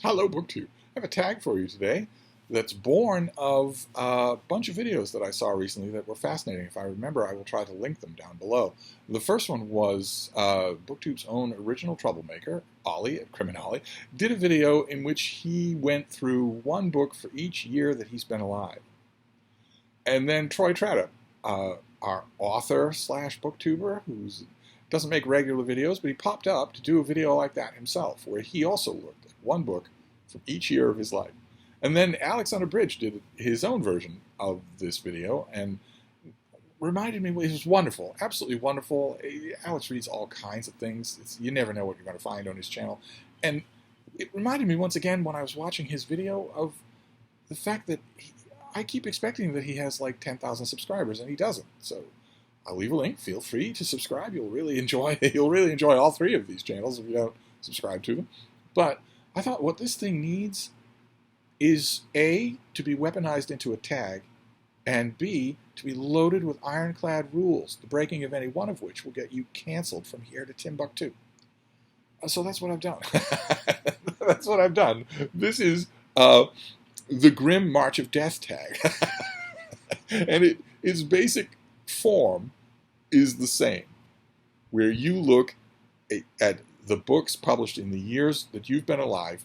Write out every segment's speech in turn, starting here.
Hello, BookTube. I have a tag for you today that's born of a bunch of videos that I saw recently that were fascinating. If I remember, I will try to link them down below. The first one was BookTube's own original troublemaker, Ollie at CriminOlly, did a video in which he went through one book for each year that he's been alive. And then Troy Tradup, our author slash booktuber, who doesn't make regular videos, but he popped up to do a video like that himself, where he also looked at one book from each year of his life. And then Alex Unabridged did his own version of this video and reminded me, it was wonderful, absolutely wonderful. Alex reads all kinds of things. You never know what you're going to find on his channel. And it reminded me once again when I was watching his video of the fact that I keep expecting that he has like 10,000 subscribers and he doesn't. So I'll leave a link. Feel free to subscribe. You'll really enjoy all three of these channels if you don't subscribe to them. But I thought what this thing needs is A, to be weaponized into a tag, and B, to be loaded with ironclad rules, the breaking of any one of which will get you canceled from here to Timbuktu. So that's what I've done. That's what I've done. This is the Grim March of Death tag. And its basic form is the same, where you look at the books published in the years that you've been alive,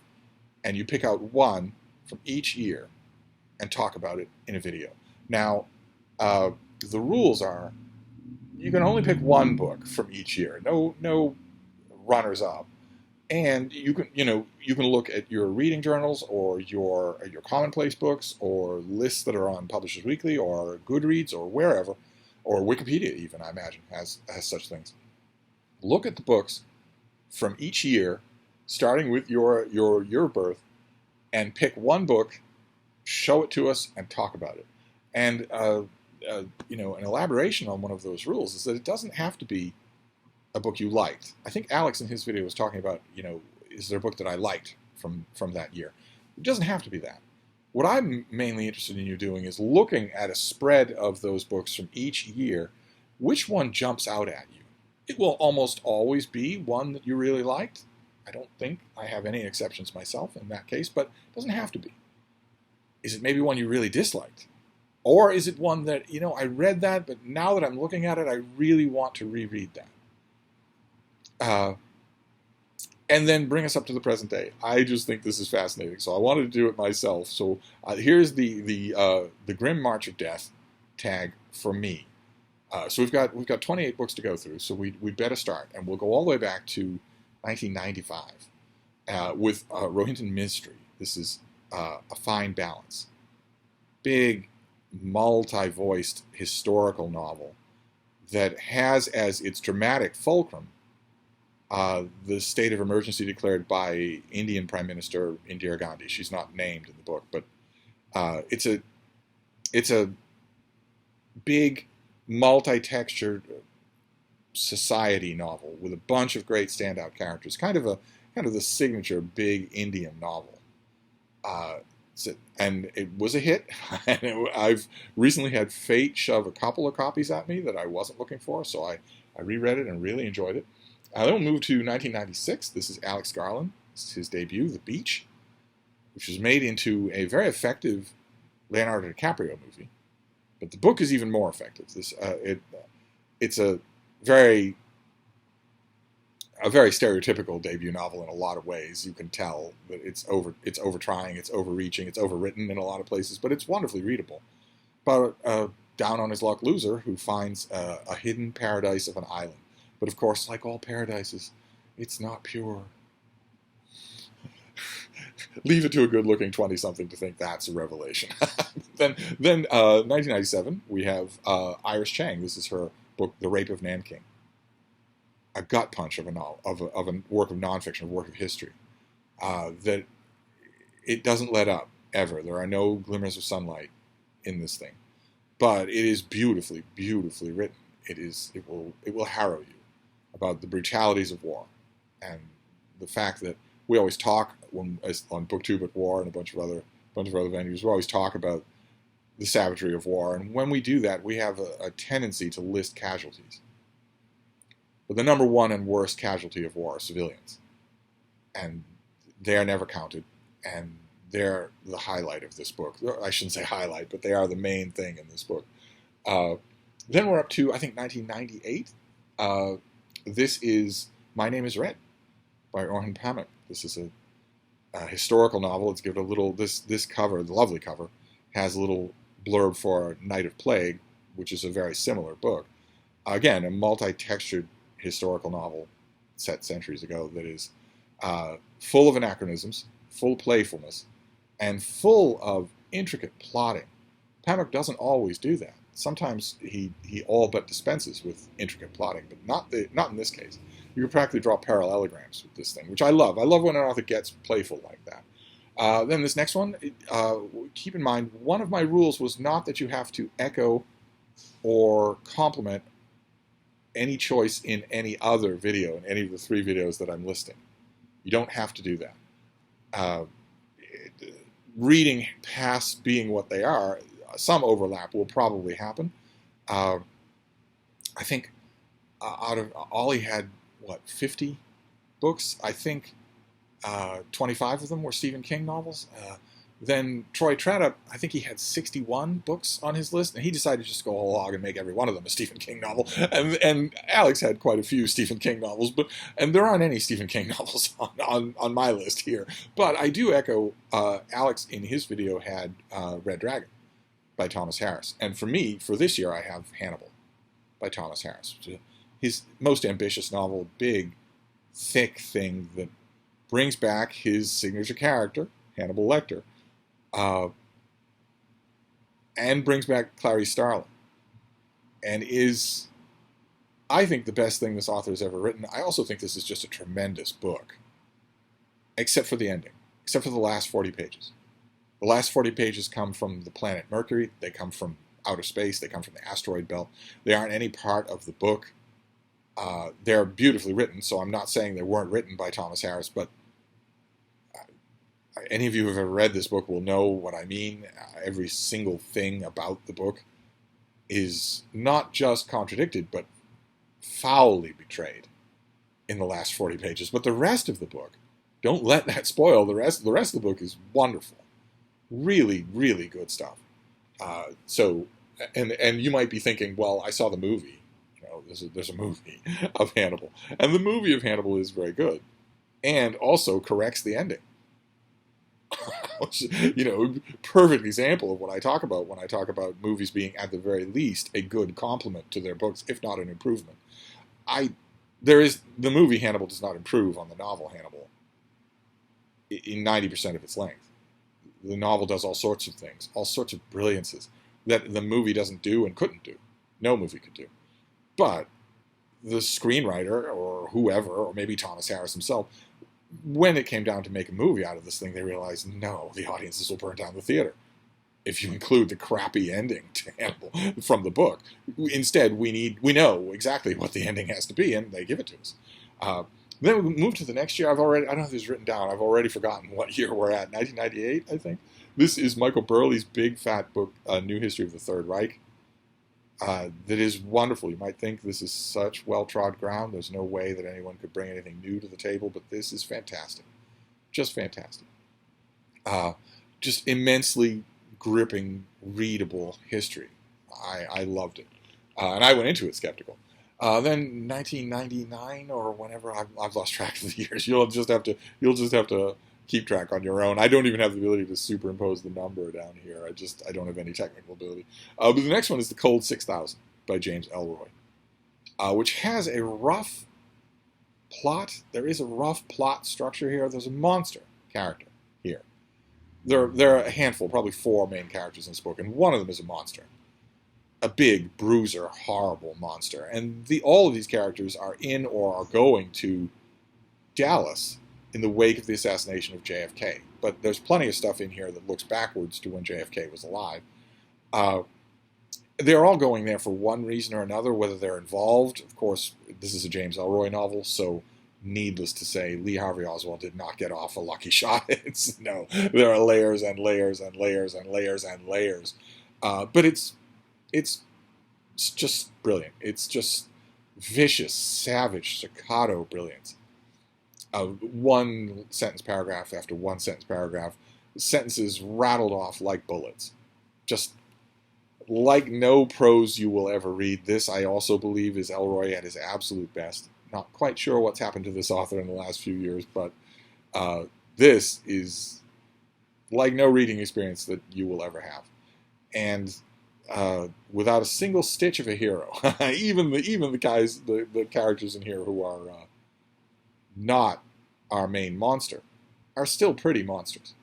and you pick out one from each year and talk about it in a video. Now, the rules are you can only pick one book from each year. No runners up. And you can look at your reading journals or your commonplace books or lists that are on Publishers Weekly or Goodreads or wherever, or Wikipedia even, I imagine, has such things. Look at the books from each year, starting with your birth, and pick one book, show it to us, and talk about it. And an elaboration on one of those rules is that it doesn't have to be a book you liked. I think Alex in his video was talking about, is there a book that I liked from that year? It doesn't have to be that. What I'm mainly interested in you doing is looking at a spread of those books from each year. Which one jumps out at you? It will almost always be one that you really liked. I don't think I have any exceptions myself in that case, but it doesn't have to be. Is it maybe one you really disliked? Or is it one that, I read that, but now that I'm looking at it, I really want to reread that? And then bring us up to the present day. I just think this is fascinating, so I wanted to do it myself. So here's the Grim March of Death tag for me. So we've got 28 books to go through, so we'd better start, and we'll go all the way back to 1995 with Rohinton Mystery. This is a fine balance, big, multi-voiced historical novel that has as its dramatic fulcrum the state of emergency declared by Indian Prime Minister Indira Gandhi. She's not named in the book, but it's a big, multi-textured society novel with a bunch of great standout characters. Kind of the signature big Indian novel. And it was a hit. I've recently had Fate shove a couple of copies at me that I wasn't looking for, so I reread it and really enjoyed it. Then we'll move to 1996. This is Alex Garland. This is his debut, The Beach, which was made into a very effective Leonardo DiCaprio movie. But the book is even more effective. It's a very stereotypical debut novel in a lot of ways. You can tell that it's over-trying, it's overreaching, it's overwritten in a lot of places, but it's wonderfully readable. About a down-on-his-luck loser who finds a hidden paradise of an island. But of course, like all paradises, it's not pure. Leave it to a good-looking 20-something to think that's a revelation. Then 1997, we have Iris Chang. This is her book, The Rape of Nanking. A gut punch of a novel, of a work of nonfiction, a work of history, that it doesn't let up ever. There are no glimmers of sunlight in this thing, but it is beautifully, beautifully written. It will harrow you about the brutalities of war, and the fact that we always talk on BookTube at War and a bunch of other venues. We always talk about the savagery of war, and when we do that, we have a tendency to list casualties. But the number one and worst casualty of war are civilians. And they are never counted. and they're the highlight of this book. I shouldn't say highlight, but they are the main thing in this book. Then we're up to, I think, 1998. This is My Name is Rhett by Orhan Pamuk. This is a historical novel. It's given a little, this cover, the lovely cover, has a little blurb for Night of Plague, which is a very similar book. Again, a multi-textured historical novel set centuries ago that is full of anachronisms, full of playfulness, and full of intricate plotting. Pamuk doesn't always do that. Sometimes he all but dispenses with intricate plotting, but not in this case. You can practically draw parallelograms with this thing, which I love. I love when an author gets playful like that. Then this next one, keep in mind, one of my rules was not that you have to echo or complement any choice in any other video, in any of the 3 videos that I'm listing. You don't have to do that. Reading past being what they are, some overlap will probably happen. I think out of Ollie had, 50 books? I think 25 of them were Stephen King novels. Then Troy Tradup, I think he had 61 books on his list, and he decided to just go whole hog and make every one of them a Stephen King novel. And Alex had quite a few Stephen King novels, and there aren't any Stephen King novels on my list here. But I do echo, Alex in his video had Red Dragon by Thomas Harris. And for me, for this year, I have Hannibal by Thomas Harris. His most ambitious novel, big, thick thing that brings back his signature character, Hannibal Lecter, and brings back Clarice Starling, and is, I think, the best thing this author has ever written. I also think this is just a tremendous book, except for the ending, except for the last 40 pages. The last 40 pages come from the planet Mercury. They come from outer space. They come from the asteroid belt. They aren't any part of the book. They're beautifully written, so I'm not saying they weren't written by Thomas Harris, but any of you who have ever read this book will know what I mean. Every single thing about the book is not just contradicted, but foully betrayed in the last 40 pages. But the rest of the book, don't let that spoil. The rest of the book is wonderful. Really, really good stuff. And you might be thinking, well, I saw the movie. There's a movie of Hannibal. And the movie of Hannibal is very good. And also corrects the ending. Perfect example of what I talk about when I talk about movies being, at the very least, a good complement to their books, if not an improvement. The movie Hannibal does not improve on the novel Hannibal in 90% of its length. The novel does all sorts of things, all sorts of brilliances that the movie doesn't do and couldn't do. No movie could do. But the screenwriter or whoever, or maybe Thomas Harris himself, when it came down to make a movie out of this thing, they realized, no, the audiences will burn down the theater if you include the crappy ending to Hannibal from the book. Instead, we know exactly what the ending has to be, and they give it to us. Then we move to the next year. I don't know if this is written down. I've already forgotten what year we're at. 1998, I think. This is Michael Burley's big fat book, New History of the Third Reich. That is wonderful. You might think this is such well-trod ground. There's no way that anyone could bring anything new to the table, but this is fantastic. Just fantastic. Just immensely gripping, readable history. I loved it. And I went into it skeptical. Then 1999 or whenever, I've lost track of the years. You'll just have to keep track on your own. I don't even have the ability to superimpose the number down here. I don't have any technical ability. But the next one is The Cold 6000 by James Ellroy, which has a rough plot. There is a rough plot structure here. There's a monster character here. There are a handful, probably 4 main characters in this book, and one of them is a monster. A big, bruiser, horrible monster. And all of these characters are in or are going to Dallas in the wake of the assassination of JFK. But there's plenty of stuff in here that looks backwards to when JFK was alive. They're all going there for one reason or another, whether they're involved. Of course, this is a James Ellroy novel, so needless to say, Lee Harvey Oswald did not get off a lucky shot. No, there are layers and layers and layers and layers and layers. But it's just brilliant. It's just vicious, savage, staccato brilliance. one sentence paragraph after one sentence paragraph, sentences rattled off like bullets. Just like no prose you will ever read. This, I also believe, is Elroy at his absolute best. Not quite sure what's happened to this author in the last few years, but this is like no reading experience that you will ever have. And without a single stitch of a hero, even the characters in here who are not our main monster are still pretty monsters.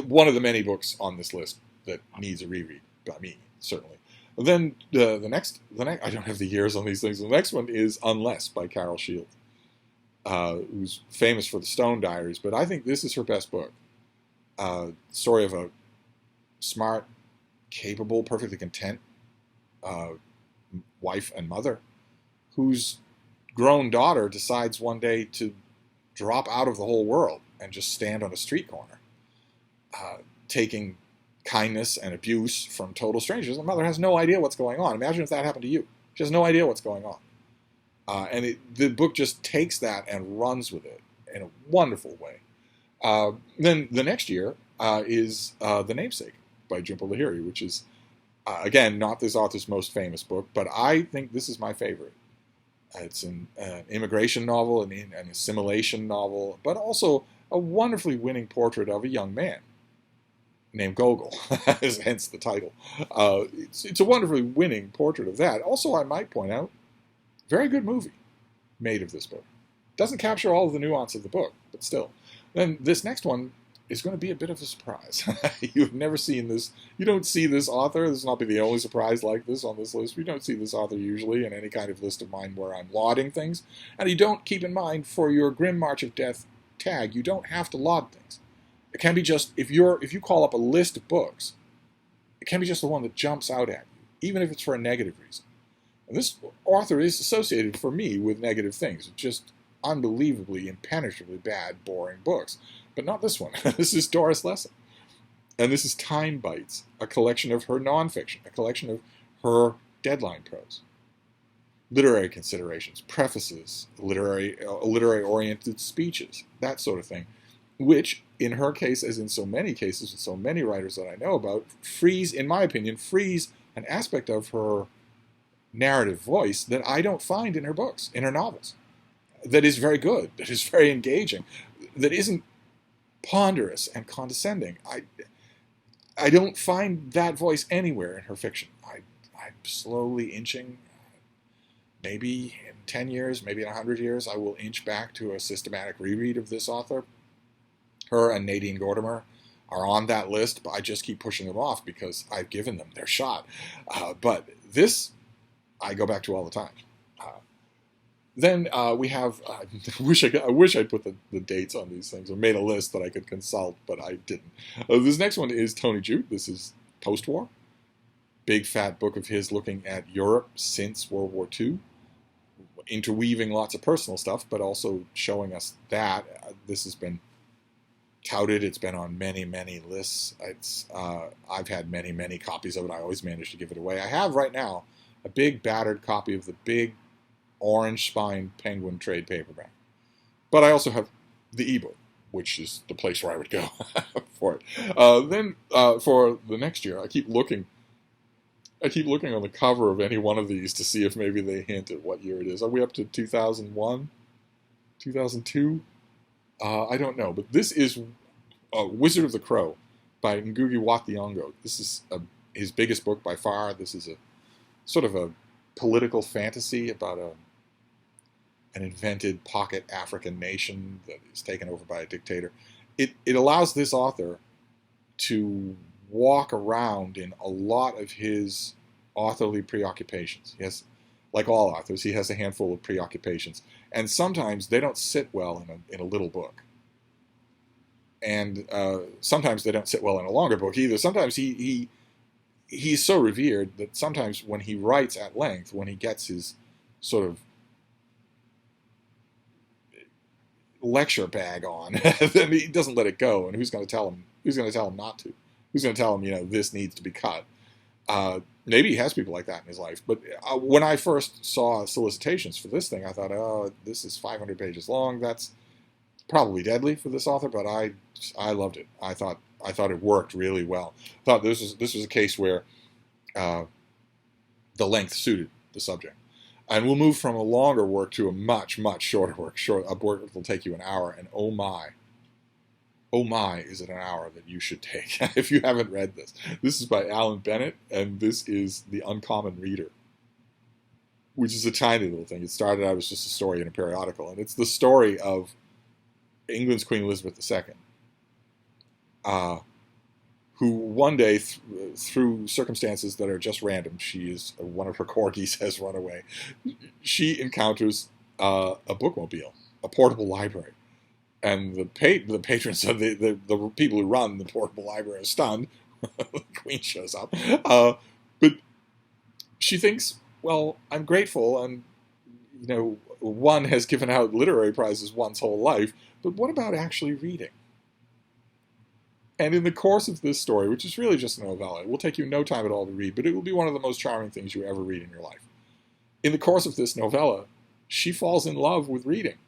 One of the many books on this list that needs a reread by me, certainly. Then the next, I don't have the years on these things. The next one is Unless by Carol Shields, who's famous for the Stone Diaries, but I think this is her best book. Story of a smart, capable, perfectly content wife and mother whose grown daughter decides one day to drop out of the whole world and just stand on a street corner, taking kindness and abuse from total strangers. The mother has no idea what's going on. Imagine if that happened to you. She has no idea what's going on. The book just takes that and runs with it in a wonderful way. Then the next year is The Namesake by Jhumpa Lahiri, which is, again, not this author's most famous book, but I think this is my favorite. It's an immigration novel, an assimilation novel, but also a wonderfully winning portrait of a young man named Gogol, hence the title. It's a wonderfully winning portrait of that. Also, I might point out, very good movie made of this book. Doesn't capture all of the nuance of the book, but still. Then this next one is going to be a bit of a surprise. You've never seen this. You don't see this author. This will not be the only surprise like this on this list. We don't see this author usually in any kind of list of mine where I'm lauding things. And you don't, keep in mind, for your Grim March of Death tag, you don't have to laud things. It can be just, if you call up a list of books, it can be just the one that jumps out at you, even if it's for a negative reason. And this author is associated, for me, with negative things. Just unbelievably, impenetrably bad, boring books. But not this one. This is Doris Lessing. And this is Time Bites, a collection of her nonfiction, a collection of her deadline prose. Literary considerations, prefaces, literary-oriented speeches, that sort of thing, which, in her case, as in so many cases with so many writers that I know about, in my opinion, frees an aspect of her narrative voice that I don't find in her books, in her novels, that is very good, that is very engaging, that isn't ponderous and condescending. I don't find that voice anywhere in her fiction. I'm slowly inching, maybe in 10 years, maybe in 100 years, I will inch back to a systematic reread of this author. Her and Nadine Gordimer are on that list, but I just keep pushing them off because I've given them their shot. But this, I go back to all the time. Then we have, I wish I'd put the dates on these things or made a list that I could consult, but I didn't. This next one is Tony Judt. This is Postwar. Big fat book of his looking at Europe since World War II, interweaving lots of personal stuff, but also showing us that. This has been touted. It's been on many, many lists. I've had many, many copies of it. I always manage to give it away. I have right now a big battered copy of the big orange spine Penguin trade paperback. But I also have the ebook, which is the place where I would go for it. Then for the next year, I keep looking on the cover of any one of these to see if maybe they hint at what year it is. Are we up to 2001? 2002? I don't know. But this is Wizard of the Crow by Ngugi wa Thiong'o. This is his biggest book by far. This is a sort of a political fantasy about an invented pocket African nation that is taken over by a dictator. It allows this author to walk around in a lot of his authorly preoccupations. He has, like all authors, he has a handful of preoccupations, and sometimes they don't sit well in a little book. And sometimes they don't sit well in a longer book either. Sometimes he's so revered that sometimes when he writes at length, when he gets his sort of lecture bag on, then he doesn't let it go. And who's going to tell him? Who's going to tell him not to? Who's going to tell him, this needs to be cut? Maybe he has people like that in his life. But when I first saw solicitations for this thing, I thought, oh, this is 500 pages long. That's probably deadly for this author, but I loved it. I thought it worked really well. I thought this was a case where the length suited the subject. And we'll move from a longer work to a much, much shorter work. A work that will take you an hour. And oh my, is it an hour that you should take if you haven't read this. This is by Alan Bennett, and this is The Uncommon Reader, which is a tiny little thing. It started out as just a story in a periodical, and it's the story of England's Queen Elizabeth II, who one day, through circumstances that are just random, one of her corgis has run away. She encounters a bookmobile, a portable library. And the patrons of the people who run the portable library are stunned. The Queen shows up. But she thinks, well, I'm grateful, and one has given out literary prizes one's whole life, but what about actually reading? And in the course of this story, which is really just a novella, it will take you no time at all to read, but it will be one of the most charming things you ever read in your life. In the course of this novella, she falls in love with reading.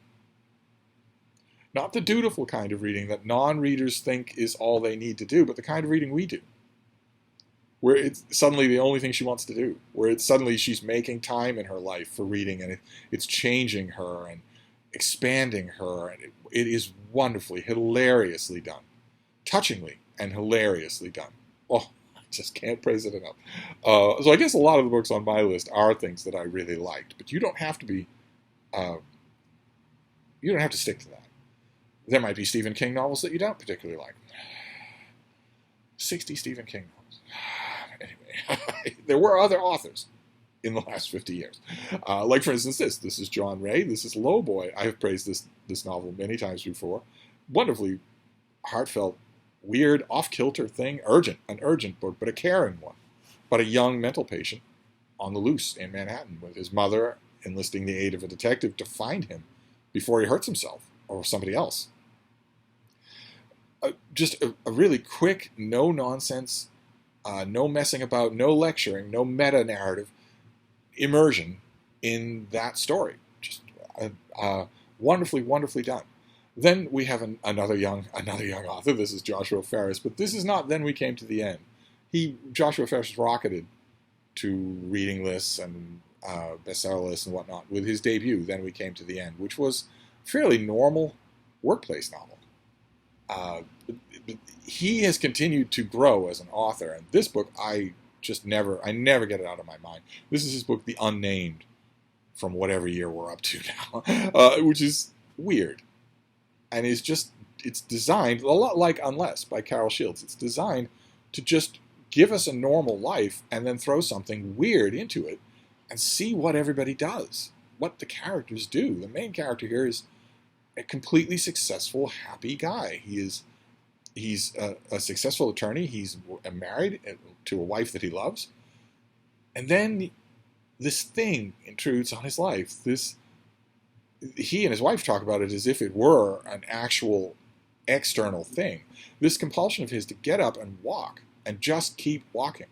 Not the dutiful kind of reading that non-readers think is all they need to do, but the kind of reading we do, where it's suddenly the only thing she wants to do, where it's suddenly she's making time in her life for reading, and it's changing her and expanding her, and it is wonderfully, hilariously done. Touchingly and hilariously done. Oh, I just can't praise it enough. So I guess a lot of the books on my list are things that I really liked, but you don't have to be, you don't have to stick to that. There might be Stephen King novels that you don't particularly like. 60 Stephen King novels. Anyway, there were other authors in the last 50 years. Like, for instance, this is John Ray. This is Lowboy. I have praised this novel many times before. Wonderfully heartfelt, weird, off-kilter thing. An urgent book, but a caring one. But a young mental patient on the loose in Manhattan with his mother enlisting the aid of a detective to find him before he hurts himself or somebody else. Just a really quick, no-nonsense, no messing about, no lecturing, no meta-narrative immersion in that story. Just wonderfully, wonderfully done. Then we have another young author. This is Joshua Ferris, but this is not Then We Came to the End. Joshua Ferris rocketed to reading lists and bestseller lists and whatnot with his debut, Then We Came to the End, which was a fairly normal workplace novel. He has continued to grow as an author, and this book I never get it out of my mind. This is his book, The Unnamed, from whatever year we're up to now, which is weird, and it's designed a lot like Unless by Carol Shields. It's designed to just give us a normal life and then throw something weird into it and see what everybody does, what the characters do. The main character here is a completely successful, happy guy. He's a successful attorney. He's married to a wife that he loves. And then this thing intrudes on his life. He and his wife talk about it as if it were an actual external thing. This compulsion of his to get up and walk and just keep walking.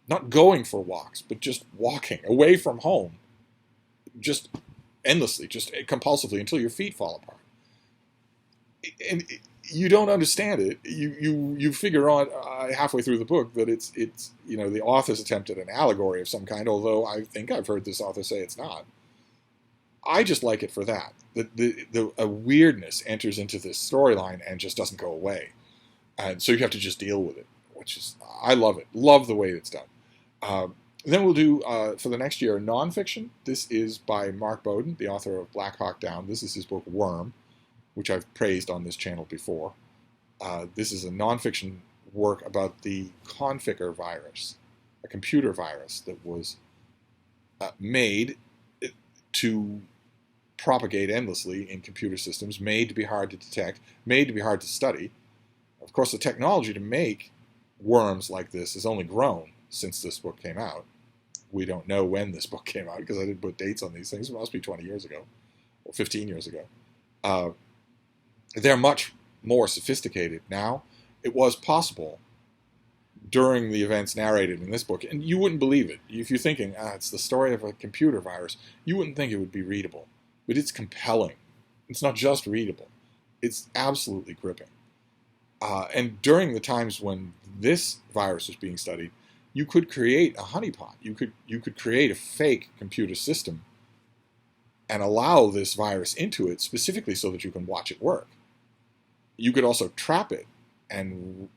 Not going for walks, but just walking away from home. Just endlessly, just compulsively until your feet fall apart. And you don't understand it. You figure on halfway through the book that it's the author's attempt at an allegory of some kind, although I think I've heard this author say it's not. I just like it for that. A weirdness enters into this storyline and just doesn't go away. And so you have to just deal with it, I love it. Love the way it's done. Then we'll do, for the next year, nonfiction. This is by Mark Bowden, the author of Black Hawk Down. This is his book, Worm, which I've praised on this channel before. This is a nonfiction work about the Conficker virus, a computer virus that was made to propagate endlessly in computer systems, made to be hard to detect, made to be hard to study. Of course, the technology to make worms like this has only grown since this book came out. We don't know when this book came out because I didn't put dates on these things. It must be 20 years ago or 15 years ago. They're much more sophisticated now. It was possible during the events narrated in this book, and you wouldn't believe it. If you're thinking, it's the story of a computer virus, you wouldn't think it would be readable. But it's compelling. It's not just readable. It's absolutely gripping. And during the times when this virus was being studied, you could create a honeypot. You could create a fake computer system and allow this virus into it specifically so that you can watch it work. You could also trap it and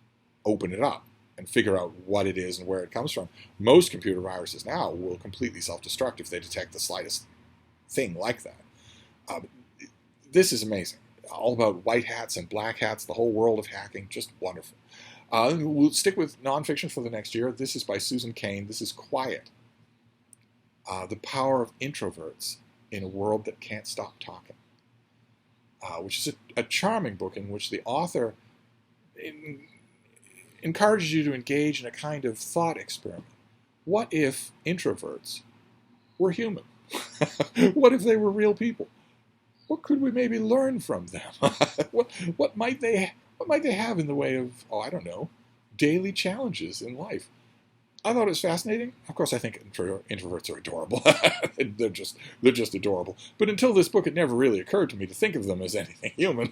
open it up and figure out what it is and where it comes from. Most computer viruses now will completely self-destruct if they detect the slightest thing like that. This is amazing. All about white hats and black hats, the whole world of hacking, just wonderful. We'll stick with nonfiction for the next year. This is by Susan Cain. This is Quiet. The Power of Introverts in a World That Can't Stop Talking, which is a charming book in which the author encourages you to engage in a kind of thought experiment. What if introverts were human? What if they were real people? What could we maybe learn from them? what might they have in the way of, I don't know, daily challenges in life? I thought it was fascinating. Of course, I think introverts are adorable. they're just adorable. But until this book, it never really occurred to me to think of them as anything human.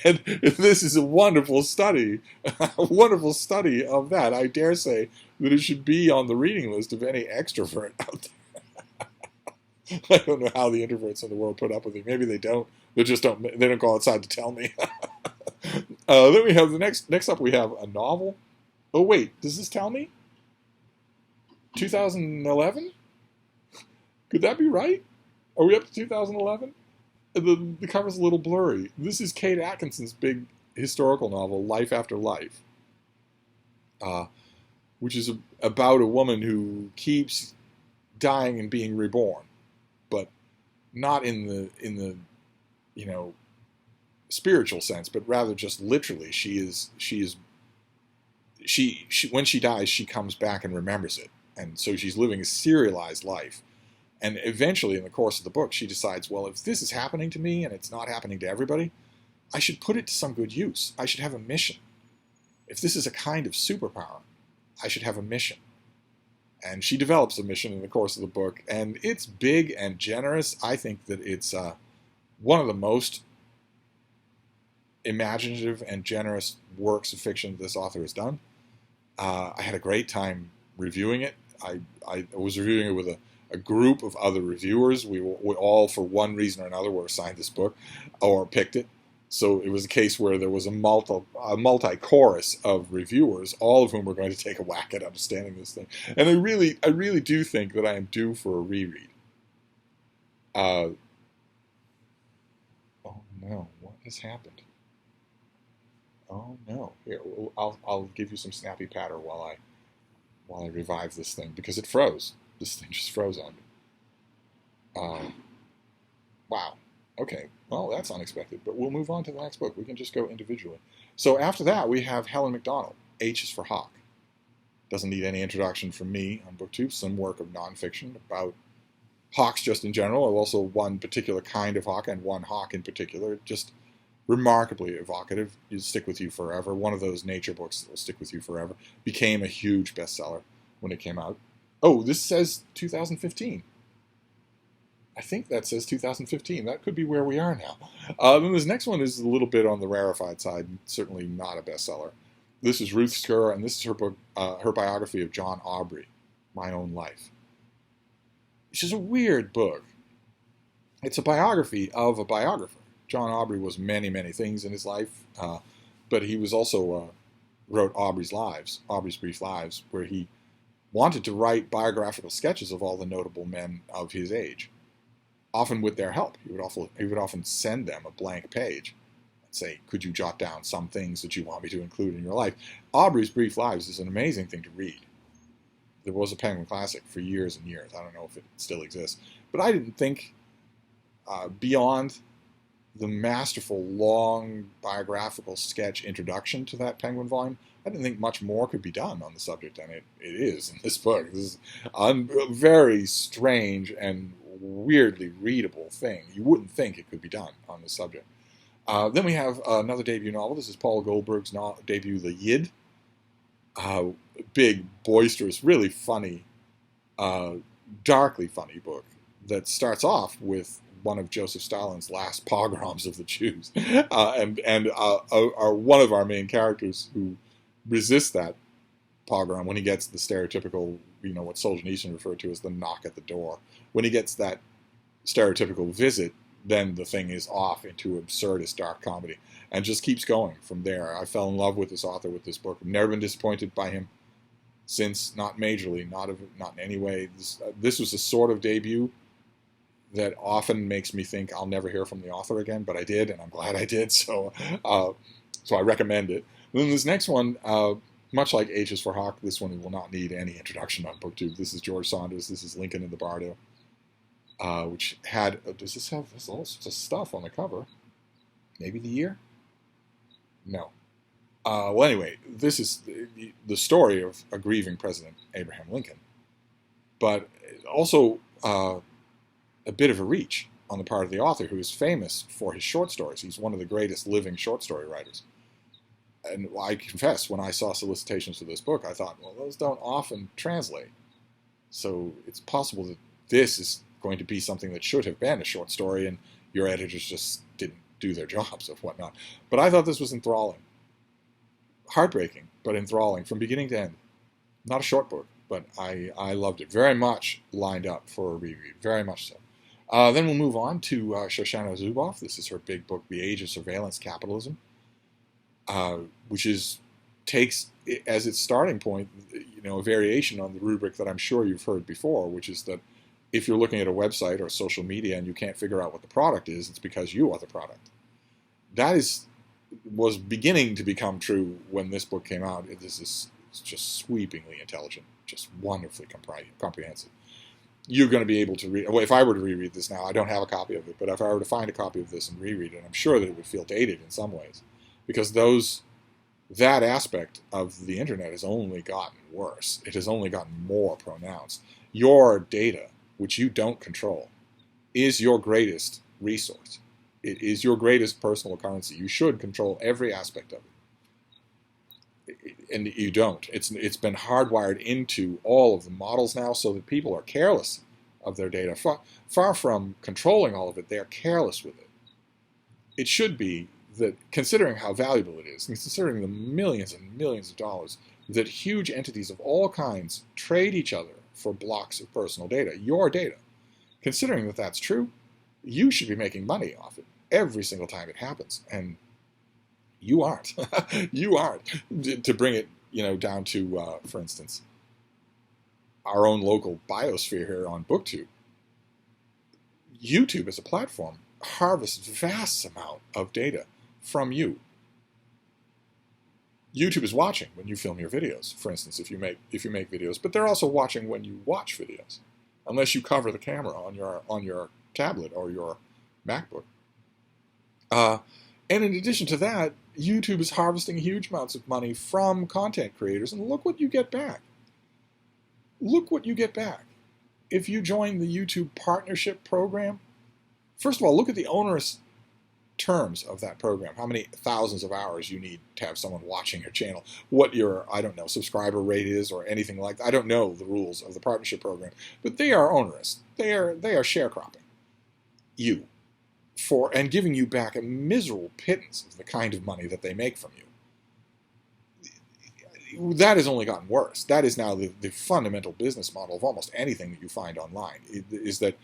And this is a wonderful study of that. I dare say that it should be on the reading list of any extrovert out there. I don't know how the introverts in the world put up with it. Maybe they don't. They don't go outside to tell me. Then we have next up we have a novel. Oh wait, does this tell me? 2011? Could that be right? Are we up to 2011? The cover's a little blurry. This is Kate Atkinson's big historical novel, Life After Life, which is about a woman who keeps dying and being reborn, but not in the spiritual sense, but rather just literally. She when she dies, she comes back and remembers it, and so she's living a serialized life. And eventually, in the course of the book, she decides, well, if this is happening to me and it's not happening to everybody, I should put it to some good use. I should have a mission. If this is a kind of superpower, I should have a mission. And she develops a mission in the course of the book, and it's big and generous. I think that it's one of the most imaginative and generous works of fiction this author has done. I had a great time reviewing it. I was reviewing it with a group of other reviewers. We all, for one reason or another, were assigned this book or picked it. So it was a case where there was a multi-chorus of reviewers, all of whom were going to take a whack at understanding this thing. And I really do think that I am due for a reread. Oh no, what has happened? Oh no, here, I'll give you some snappy patter while I revive this thing, because it froze. This thing just froze on me. Wow. Okay. Well, that's unexpected, but we'll move on to the next book. We can just go individually. So after that, we have Helen McDonald, H is for Hawk. Doesn't need any introduction from me on book 2. Some work of nonfiction about hawks just in general, or also one particular kind of hawk and one hawk in particular. Just remarkably evocative. It'll stick with you forever. One of those nature books that will stick with you forever. Became a huge bestseller when it came out. Oh, this says 2015. I think that says 2015. That could be where we are now. Then this next one is a little bit on the rarefied side, certainly not a bestseller. This is Ruth Skur, and this is her book, her biography of John Aubrey, My Own Life. Which is a weird book. It's a biography of a biographer. John Aubrey was many, many things in his life, but he was also wrote Aubrey's Brief Lives, where he wanted to write biographical sketches of all the notable men of his age, often with their help. He would often send them a blank page and say, could you jot down some things that you want me to include in your life? Aubrey's Brief Lives is an amazing thing to read. There was a Penguin Classic for years and years. I don't know if it still exists. But I didn't think beyond the masterful, long biographical sketch introduction to that Penguin volume, I didn't think much more could be done on the subject, and it is in this book. This is a very strange and weirdly readable thing. You wouldn't think it could be done on this subject. Then we have another debut novel. This is Paul Goldberg's debut, The Yid. uh, big, boisterous, really funny, uh, darkly funny book that starts off with one of Joseph Stalin's last pogroms of the Jews, and one of our main characters who resists that pogrom when he gets the stereotypical, what Solzhenitsyn referred to as the knock at the door. When he gets that stereotypical visit, then the thing is off into absurdist dark comedy and just keeps going from there. I fell in love with this author with this book. I've never been disappointed by him since, not majorly, not in any way. This was a sort of debut that often makes me think I'll never hear from the author again, but I did, and I'm glad I did, so I recommend it. And then this next one, much like H's for Hawk, this one will not need any introduction on BookTube. This is George Saunders. This is Lincoln in the Bardo, which had, does this have all sorts of stuff on the cover? Maybe the year? No. Well, anyway, this is the story of a grieving President Abraham Lincoln, but also a bit of a reach on the part of the author, who is famous for his short stories. He's one of the greatest living short story writers. And I confess, when I saw solicitations for this book, I thought, well, those don't often translate. So it's possible that this is going to be something that should have been a short story, and your editors just didn't do their jobs of whatnot. But I thought this was enthralling. Heartbreaking, but enthralling from beginning to end. Not a short book, but I loved it. Very much lined up for a reread. Very much so. Then we'll move on to Shoshana Zuboff. This is her big book, The Age of Surveillance Capitalism, which takes as its starting point, a variation on the rubric that I'm sure you've heard before, which is that if you're looking at a website or social media and you can't figure out what the product is, it's because you are the product. That was beginning to become true when this book came out. This is just sweepingly intelligent, just wonderfully comprehensive. You're going to be able to read. Well, if I were to reread this now, I don't have a copy of it, but if I were to find a copy of this and reread it, I'm sure that it would feel dated in some ways, because that aspect of the internet has only gotten worse. It has only gotten more pronounced. Your data, which you don't control, is your greatest resource. It is your greatest personal currency. You should control every aspect of it. And you don't. It's been hardwired into all of the models now, so that people are careless of their data. Far from controlling all of it, they are careless with it. It should be that, considering how valuable it is, and considering the millions and millions of dollars that huge entities of all kinds trade each other for blocks of personal data, your data, considering that that's true, you should be making money off it every single time it happens. And you aren't. You aren't. To bring it, down to, for instance, our own local biosphere here on BookTube. YouTube as a platform harvests vast amount of data from you. YouTube is watching when you film your videos, for instance, if you make videos, but they're also watching when you watch videos, unless you cover the camera on your tablet or your MacBook. And in addition to that, YouTube is harvesting huge amounts of money from content creators, and look what you get back. Look what you get back. If you join the YouTube Partnership Program, first of all, look at the onerous terms of that program. How many thousands of hours you need to have someone watching your channel. What your, subscriber rate is or anything like that. I don't know the rules of the Partnership Program, but they are onerous. They are sharecropping you and giving you back a miserable pittance of the kind of money that they make from you. That has only gotten worse. That is now the fundamental business model of almost anything that you find online, is that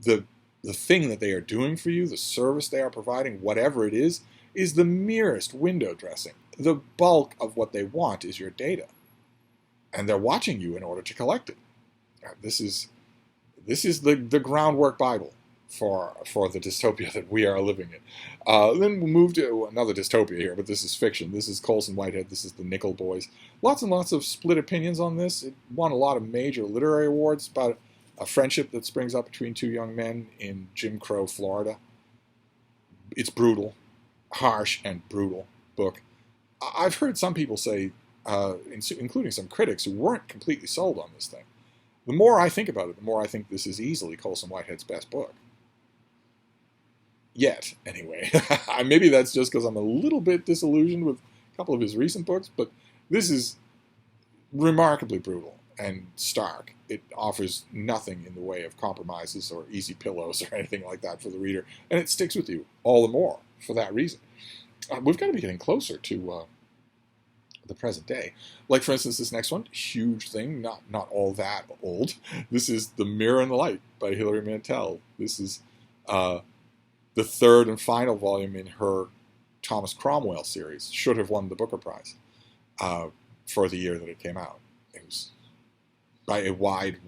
the thing that they are doing for you, the service they are providing, whatever it is the merest window dressing. The bulk of what they want is your data. And they're watching you in order to collect it. This is the groundwork Bible for the dystopia that we are living in. Then we'll move to another dystopia here, but this is fiction. This is Colson Whitehead. This is the Nickel Boys. Lots and lots of split opinions on this. It won a lot of major literary awards about a friendship that springs up between two young men in Jim Crow, Florida. It's brutal, harsh and brutal book. I've heard some people say, including some critics, who weren't completely sold on this thing. The more I think about it, the more I think this is easily Colson Whitehead's best book. Yet, anyway. Maybe that's just because I'm a little bit disillusioned with a couple of his recent books, but this is remarkably brutal and stark. It offers nothing in the way of compromises or easy pillows or anything like that for the reader, and it sticks with you all the more for that reason. We've got to be getting closer to the present day. Like, for instance, this next one, huge thing, not all that old. This is The Mirror and the Light by Hilary Mantel. This is the third and final volume in her Thomas Cromwell series. Should have won the Booker Prize for the year that it came out. It was by a wide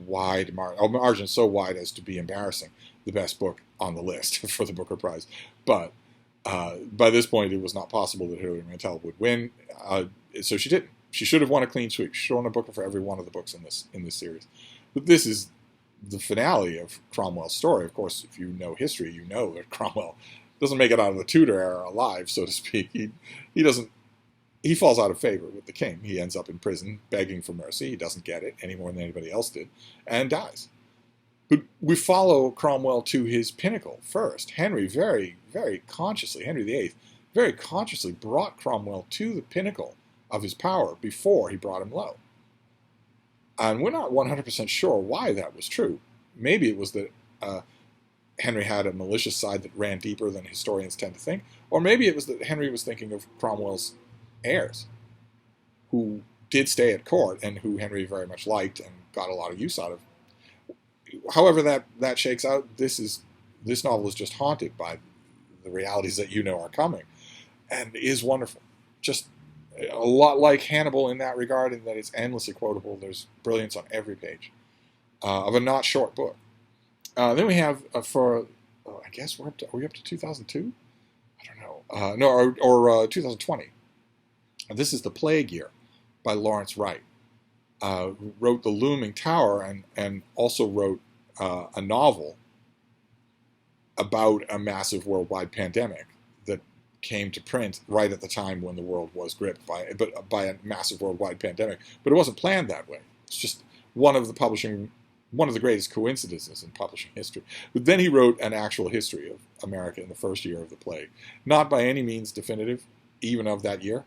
margin, so wide as to be embarrassing, the best book on the list for the Booker Prize. But by this point, it was not possible that Hilary Mantel would win, so she didn't. She should have won a clean sweep. She should have won a Booker for every one of the books in this series. But this is the finale of Cromwell's story. Of course, if you know history, you know that Cromwell doesn't make it out of the Tudor era alive, so to speak. He falls out of favor with the king. He ends up in prison begging for mercy. He doesn't get it any more than anybody else did, and dies. But we follow Cromwell to his pinnacle first. Henry Henry VIII, very consciously brought Cromwell to the pinnacle of his power before he brought him low. And we're not 100% sure why that was true. Maybe it was that Henry had a malicious side that ran deeper than historians tend to think, or maybe it was that Henry was thinking of Cromwell's heirs, who did stay at court and who Henry very much liked and got a lot of use out of. However that shakes out, this novel is just haunted by the realities that you know are coming, and is wonderful. Just a lot like Hannibal in that regard, in that it's endlessly quotable. There's brilliance on every page of a not short book. Then we have I guess are we up to 2002? I don't know. Or 2020. This is The Plague Year by Lawrence Wright, who wrote The Looming Tower and also wrote a novel about a massive worldwide pandemic that came to print right at the time when the world was gripped by a massive worldwide pandemic. But it wasn't planned that way. It's just one of the greatest coincidences in publishing history. But then he wrote an actual history of America in the first year of the plague. Not by any means definitive, even of that year.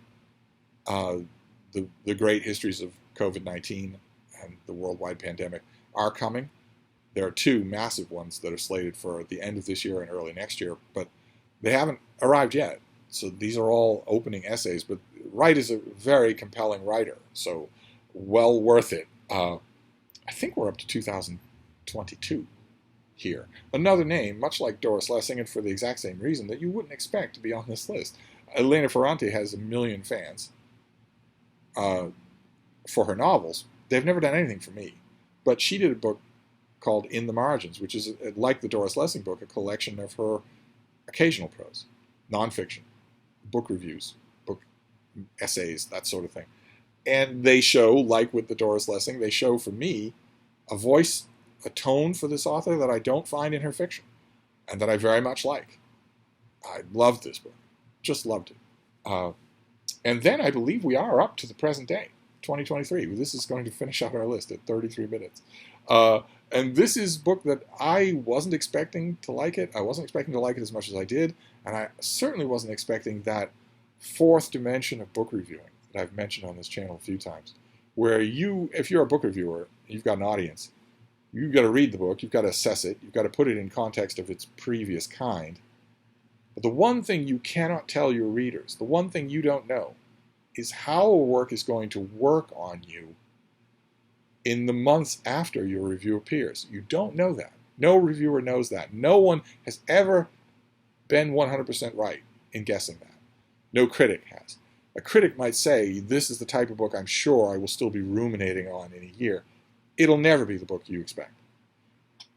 The great histories of COVID-19 and the worldwide pandemic are coming. There are two massive ones that are slated for the end of this year and early next year, but they haven't arrived yet. So these are all opening essays, but Wright is a very compelling writer, so well worth it. I think we're up to 2022 here. Another name, much like Doris Lessing, and for the exact same reason that you wouldn't expect to be on this list. Elena Ferrante has 1 million fans for her novels. They've never done anything for me, but she did a book called In the Margins, which is, like the Doris Lessing book, a collection of her occasional prose, nonfiction, book reviews, book essays, that sort of thing. And they show, like with the Doris Lessing, they show for me a voice, a tone for this author that I don't find in her fiction, and that I very much like. I loved this book, just loved it. And then I believe we are up to the present day, 2023. This is going to finish out our list at 33 minutes. And this is a book that I wasn't expecting to like it. I wasn't expecting to like it as much as I did. And I certainly wasn't expecting that fourth dimension of book reviewing that I've mentioned on this channel a few times, where if you're a book reviewer, you've got an audience, you've got to read the book, you've got to assess it, you've got to put it in context of its previous kind. But the one thing you cannot tell your readers, the one thing you don't know, is how a work is going to work on you in the months after your review appears. You don't know that. No reviewer knows that. No one has ever been 100% right in guessing that. No critic has. A critic might say, this is the type of book I'm sure I will still be ruminating on in a year. It'll never be the book you expect.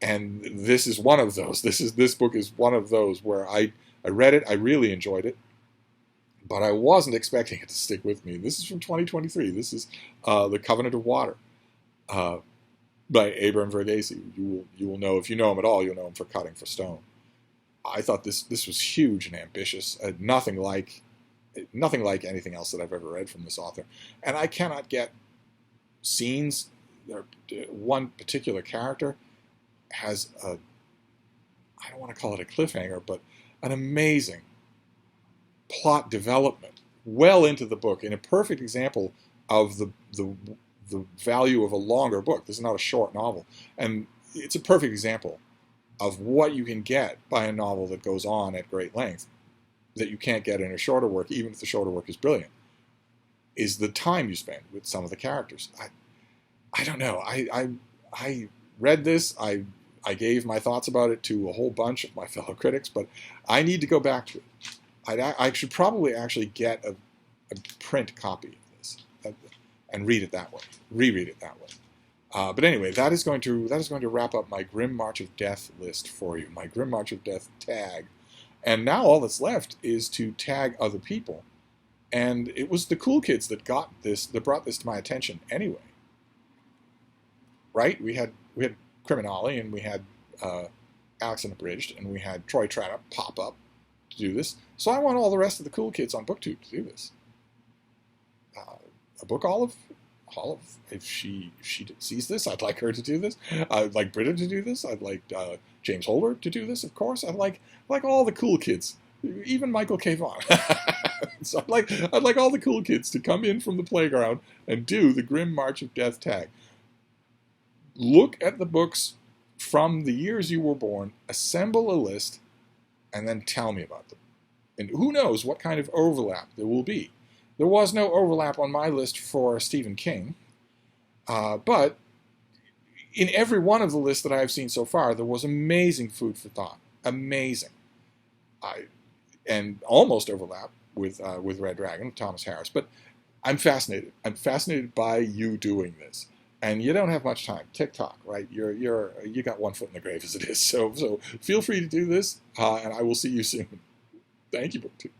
And this is one of those. This book is one of those where I read it, I really enjoyed it, but I wasn't expecting it to stick with me. This is from 2023. This is The Covenant of Water by Abram Verghese. You will know, if you know him at all, you'll know him for Cutting for Stone. I thought this was huge and ambitious, nothing like anything else that I've ever read from this author. And I cannot get scenes. One particular character has I don't want to call it a cliffhanger, but an amazing plot development well into the book, in a perfect example of the the value of a longer book. This is not a short novel. And it's a perfect example of what you can get by a novel that goes on at great length that you can't get in a shorter work, even if the shorter work is brilliant, is the time you spend with some of the characters. I don't know. I read this. I gave my thoughts about it to a whole bunch of my fellow critics, but I need to go back to it. I should probably actually get a print copy of this and read it that way, reread it that way. But anyway, that is going to wrap up my Grim March of Death list for you, my Grim March of Death tag. And now all that's left is to tag other people. And it was the cool kids that brought this to my attention anyway. Right? We had CriminOlly, and we had Alex Unabridged, and we had Troy Tradup pop up to do this. So I want all the rest of the cool kids on BookTube to do this. A book Olive, if she sees this, I'd like her to do this. I'd like Britta to do this. I'd like James Holder to do this, of course. I'd like all the cool kids, even Michael K. Vaughan. So I'd like all the cool kids to come in from the playground and do the Grim March of Death tag. Look at the books from the years you were born, assemble a list, and then tell me about them. And who knows what kind of overlap there will be. There was no overlap on my list for Stephen King, but in every one of the lists that I have seen so far, there was amazing food for thought. Amazing. And almost overlap with Red Dragon, Thomas Harris. But I'm fascinated. I'm fascinated by you doing this. And you don't have much time. TikTok, right? You got one foot in the grave as it is. So feel free to do this, and I will see you soon. Thank you, BookTube.